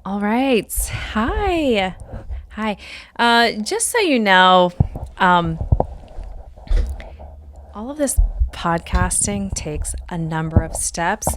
All right. Hi. Hi. Just so you know, um, all of this podcasting takes a number of steps.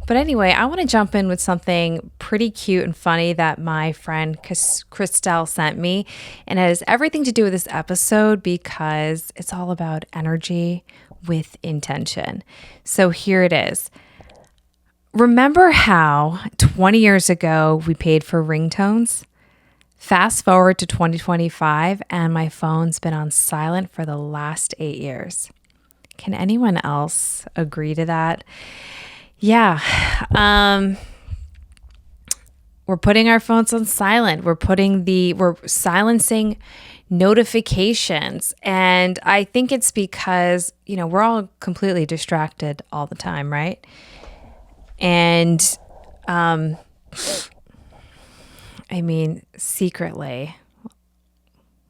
But anyway, I want to jump in with something pretty cute and funny that my friend Christelle sent me. And it has everything to do with this episode because it's all about energy with intention. So here it is. Remember how 20 years ago we paid for ringtones? Fast forward to 2025, and my phone's been on silent for the last 8 years. Can anyone else agree to that? Yeah. We're putting our phones on silent. We're silencing notifications. And I think it's because, we're all completely distracted all the time, right? And secretly,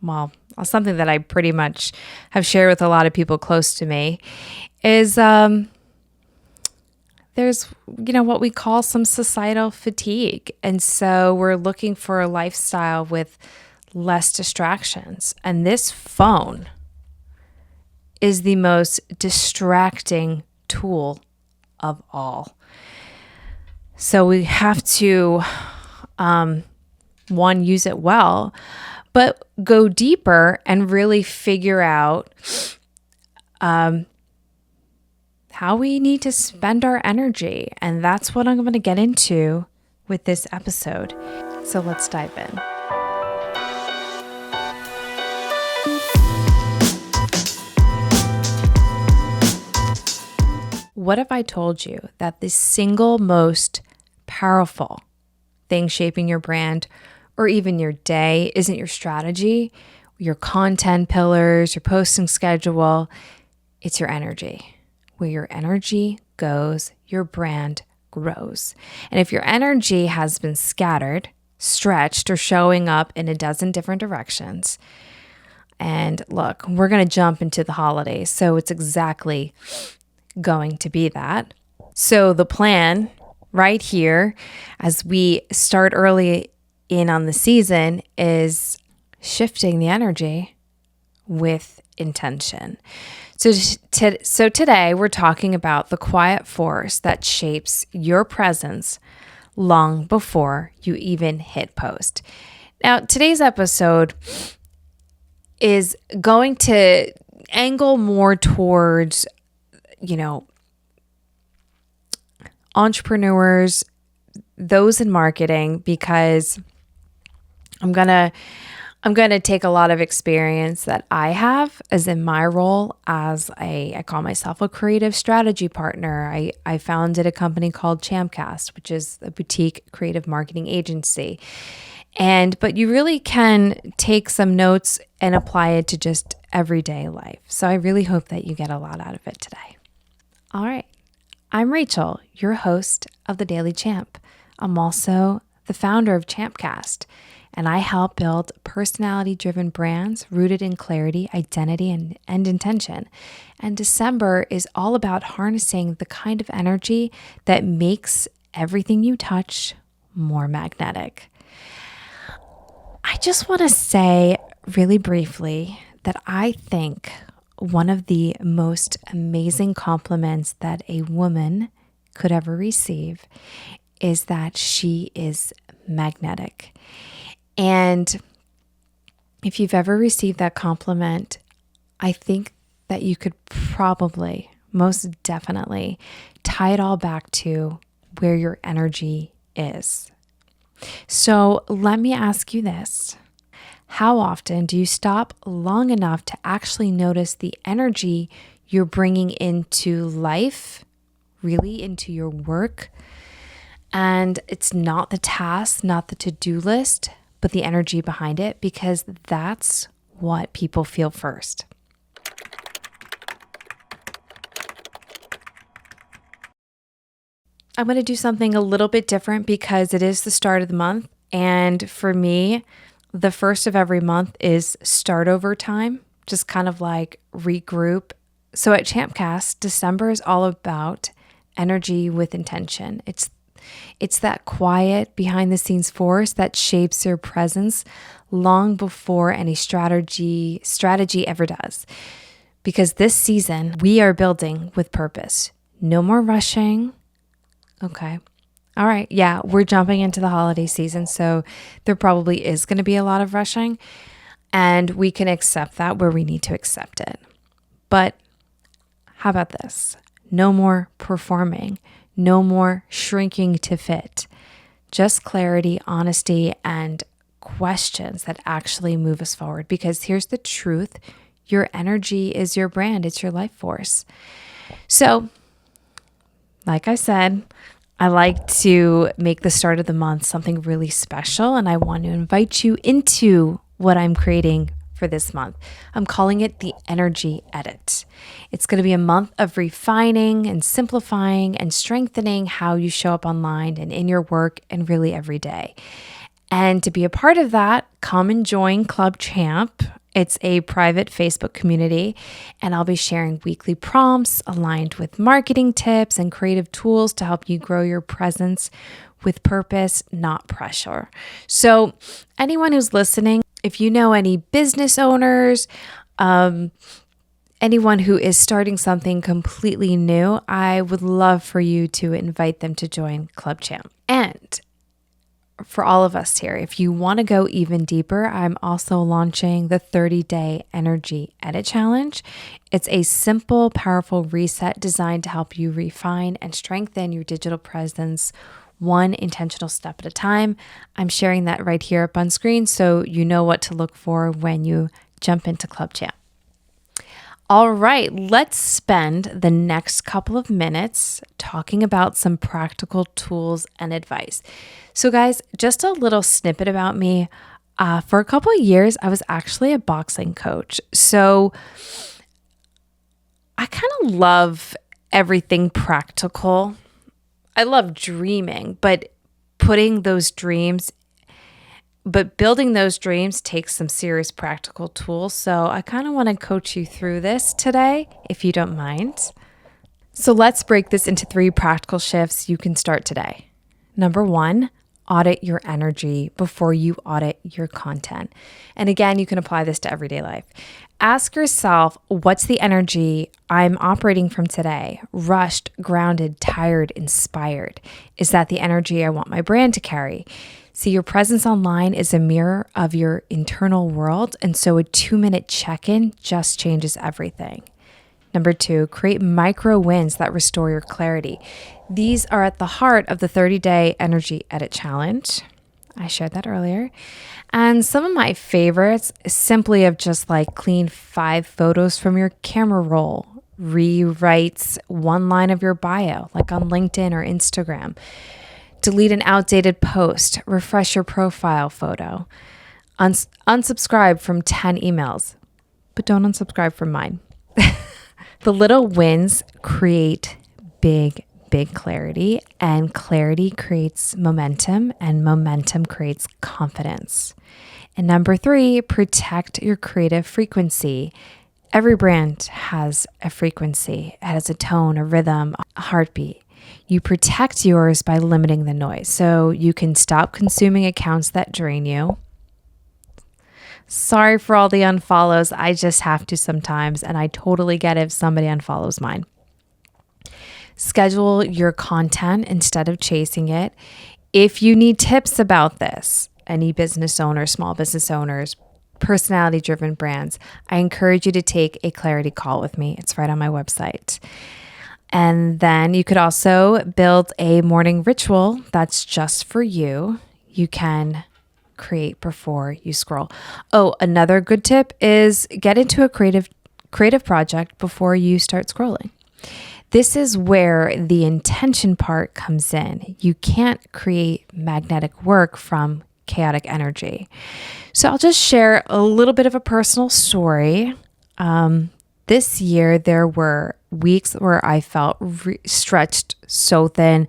well, something that I pretty much have shared with a lot of people close to me is there's, what we call some societal fatigue. And so we're looking for a lifestyle with less distractions. And this phone is the most distracting tool of all. So we have to, one, use it well, but go deeper and really figure out how we need to spend our energy. And that's what I'm going to get into with this episode. So let's dive in. What if I told you that the single most powerful thing shaping your brand or even your day isn't your strategy, your content pillars, your posting schedule, it's your energy. Where your energy goes, your brand grows. And if your energy has been scattered, stretched, or showing up in a dozen different directions, and look, we're going to jump into the holidays, so it's exactly going to be that. So the plan right here, as we start early in on the season, is shifting the energy with intention. So today we're talking about the quiet force that shapes your presence long before you even hit post. Now, today's episode is going to angle more towards, entrepreneurs, those in marketing, because I'm going to take a lot of experience that I have as in my role as I call myself a creative strategy partner. I founded a company called Champcast, which is a boutique creative marketing agency. But you really can take some notes and apply it to just everyday life. So I really hope that you get a lot out of it today. All right. I'm Rachel, your host of The Daily Champ. I'm also the founder of Champcast, and I help build personality-driven brands rooted in clarity, identity, and intention. And December is all about harnessing the kind of energy that makes everything you touch more magnetic. I just want to say really briefly that I think one of the most amazing compliments that a woman could ever receive is that she is magnetic. And if you've ever received that compliment, I think that you could probably, most definitely, tie it all back to where your energy is. So let me ask you this. How often do you stop long enough to actually notice the energy you're bringing into life, really into your work? And it's not the task, not the to-do list, but the energy behind it, because that's what people feel first. I'm going to do something a little bit different because it is the start of the month. And for me, the first of every month is start over time, just kind of like regroup. So at Champcast, December is all about energy with intention. It's that quiet behind the scenes force that shapes your presence long before any strategy ever does. Because this season, we are building with purpose. No more rushing. Okay. All right. Yeah, we're jumping into the holiday season, so there probably is going to be a lot of rushing, and we can accept that where we need to accept it. But how about this? No more performing. No more shrinking to fit. Just clarity, honesty, and questions that actually move us forward. Because here's the truth. Your energy is your brand. It's your life force. So, like I said, I like to make the start of the month something really special, and I want to invite you into what I'm creating for this month. I'm calling it the Energy Edit. It's going to be a month of refining and simplifying and strengthening how you show up online and in your work and really every day. And to be a part of that, come and join Club Champ. It's a private Facebook community, and I'll be sharing weekly prompts aligned with marketing tips and creative tools to help you grow your presence with purpose, not pressure. So anyone who's listening, if you know any business owners, anyone who is starting something completely new, I would love for you to invite them to join Club Champ. And for all of us here, if you want to go even deeper, I'm also launching the 30-day Energy Edit Challenge. It's a simple, powerful reset designed to help you refine and strengthen your digital presence one intentional step at a time. I'm sharing that right here up on screen so you know what to look for when you jump into Club Champ. All right, let's spend the next couple of minutes talking about some practical tools and advice. So guys, just a little snippet about me. For a couple of years, I was actually a boxing coach. So I kind of love everything practical. I love dreaming, but building those dreams takes some serious practical tools. So I kind of want to coach you through this today, if you don't mind. So let's break this into 3 practical shifts you can start today. Number 1, audit your energy before you audit your content. And again, you can apply this to everyday life. Ask yourself, what's the energy I'm operating from today? Rushed, grounded, tired, inspired. Is that the energy I want my brand to carry? See, your presence online is a mirror of your internal world, and so a 2-minute check-in just changes everything. Number 2, create micro wins that restore your clarity. These are at the heart of the 30-day Energy Edit Challenge. I shared that earlier. And some of my favorites is simply of just like clean 5 photos from your camera roll, rewrites 1 line of your bio, like on LinkedIn or Instagram, delete an outdated post, refresh your profile photo, unsubscribe from 10 emails, but don't unsubscribe from mine. The little wins create big clarity, and clarity creates momentum, and momentum creates confidence. And number 3, protect your creative frequency. Every brand has a frequency. It has a tone, a rhythm, a heartbeat. You protect yours by limiting the noise. So you can stop consuming accounts that drain you. Sorry for all the unfollows. I just have to sometimes, and I totally get it if somebody unfollows mine. Schedule your content instead of chasing it. If you need tips about this, any business owners, small business owners, personality-driven brands, I encourage you to take a clarity call with me. It's right on my website. And then you could also build a morning ritual that's just for you. You can create before you scroll. Oh, another good tip is get into a creative project before you start scrolling. This is where the intention part comes in. You can't create magnetic work from chaotic energy. So I'll just share a little bit of a personal story. This year, there were weeks where I felt stretched so thin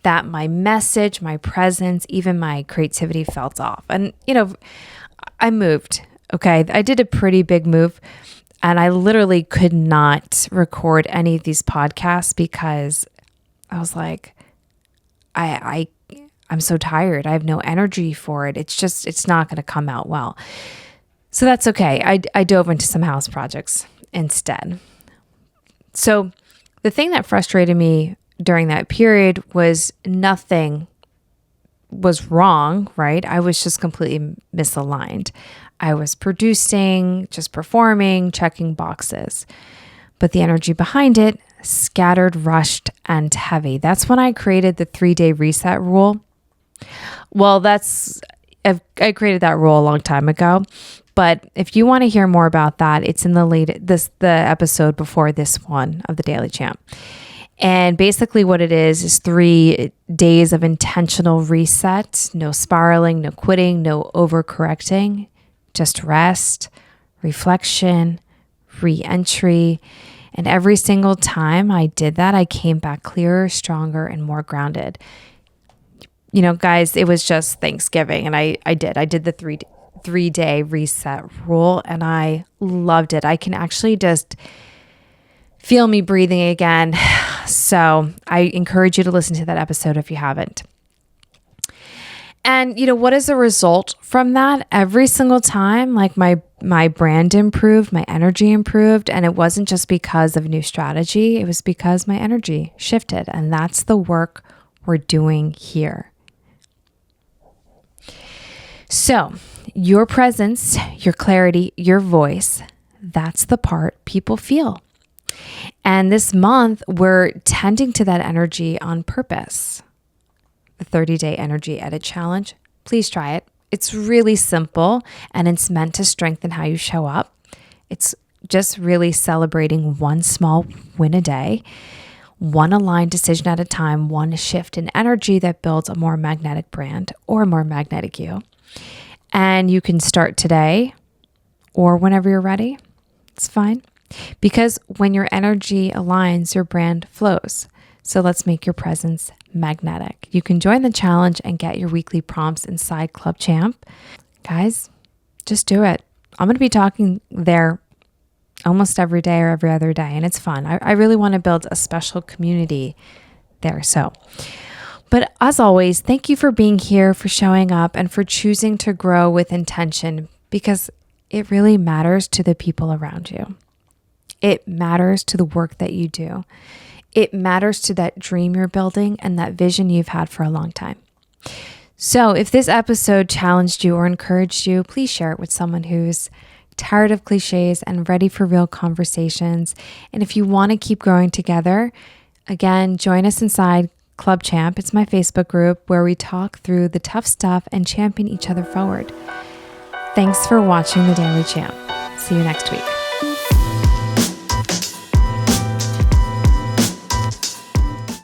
that my message, my presence, even my creativity felt off. And, I moved, okay? I did a pretty big move, and I literally could not record any of these podcasts because I was like, I'm so tired. I have no energy for it. It's not going to come out well. So that's okay. I dove into some house projects instead. So the thing that frustrated me during that period was nothing was wrong, right? I was just completely misaligned. I was producing, just performing, checking boxes. But the energy behind it, scattered, rushed, and heavy. That's when I created the 3-day reset rule. Well, I created that rule a long time ago. But if you want to hear more about that, it's in the episode before this one of the Daily Champ. And basically what it is 3 days of intentional reset, no spiraling, no quitting, no overcorrecting, just rest, reflection, re-entry. And every single time I did that, I came back clearer, stronger, and more grounded. You know, guys, it was just Thanksgiving and I did the 3-day reset rule and I loved it. I can actually just feel me breathing again. So I encourage you to listen to that episode if you haven't. And what is the result from that? Every single time, like my brand improved, my energy improved, and it wasn't just because of new strategy. It was because my energy shifted, and that's the work we're doing here. So your presence, your clarity, your voice, that's the part people feel. And this month, we're tending to that energy on purpose. The 30-day energy edit challenge. Please try it. It's really simple and it's meant to strengthen how you show up. It's just really celebrating one small win a day, one aligned decision at a time, one shift in energy that builds a more magnetic brand or a more magnetic you. And you can start today or whenever you're ready. It's fine. Because when your energy aligns, your brand flows. So let's make your presence magnetic. You can join the challenge and get your weekly prompts inside Club Champ. Guys, just do it. I'm going to be talking there almost every day or every other day, and it's fun. I really want to build a special community there. But as always, thank you for being here, for showing up, and for choosing to grow with intention, because it really matters to the people around you. It matters to the work that you do. It matters to that dream you're building and that vision you've had for a long time. So if this episode challenged you or encouraged you, please share it with someone who's tired of cliches and ready for real conversations. And if you want to keep growing together, again, join us inside Club Champ. It's my Facebook group where we talk through the tough stuff and champion each other forward. Thanks for watching The Daily Champ. See you next week.